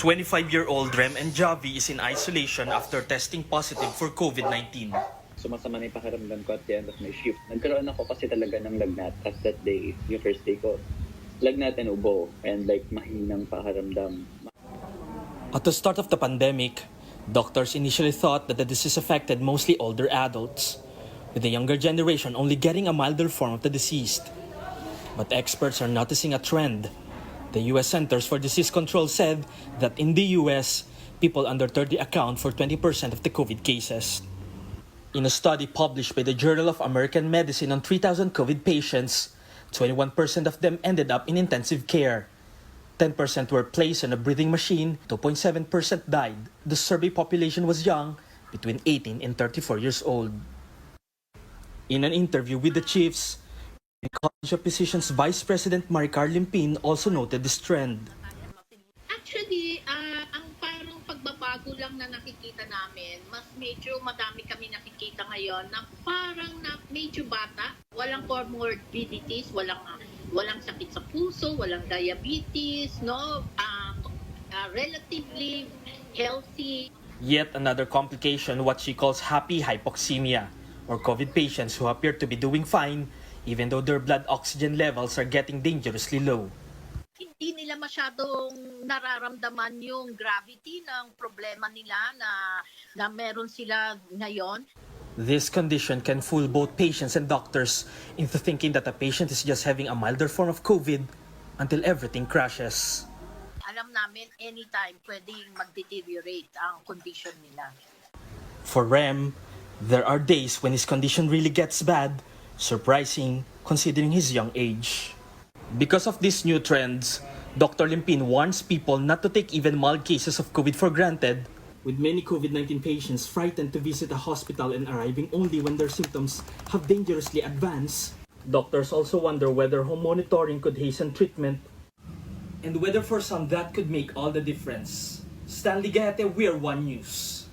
25-year-old Rem and Javi is in isolation after testing positive for COVID-19. Sumasama na yung pakiramdam ko at the end of my shift. Nagkaroon ako kasi talaga ng lagnat as that day, yung first day ko. Lagnat and ubo and like mahinang pakiramdam. At the start of the pandemic, doctors initially thought that the disease affected mostly older adults, with the younger generation only getting a milder form of the disease. But experts are noticing a trend. The U.S. Centers for Disease Control said that in the U.S., people under 30 account for 20% of the COVID cases. In a study published by the Journal of American Medicine on 3,000 COVID patients, 21% of them ended up in intensive care. 10% were placed on a breathing machine, 2.7% died. The survey population was young, between 18 and 34 years old. In an interview with the Chiefs, the College of Physicians Vice President Maricar Limpin also noted this trend. Actually, ang parang pagbabago lang na nakikita namin, mas medyo madami kami nakikita ngayon na parang na medyo bata, walang comorbidities, walang sakit sa puso, walang diabetes, no, relatively healthy. Yet another complication, what she calls happy hypoxemia, or COVID patients who appear to be doing fine even though their blood oxygen levels are getting dangerously low. Hindi nila masyadong nararamdaman yung gravity ng problema nila na meron sila ngayon. This condition can fool both patients and doctors into thinking that a patient is just having a milder form of COVID until everything crashes. Alam namin anytime pwedeng mag-deteriorate ang condition nila. For Rem, there are days when his condition really gets bad, surprising considering his young age. Because of these new trends, Dr. Limpin warns people not to take even mild cases of COVID for granted, with many COVID-19 patients frightened to visit a hospital and arriving only when their symptoms have dangerously advanced. Doctors also wonder whether home monitoring could hasten treatment and whether for some that could make all the difference. Stanley Gajete, We're One News.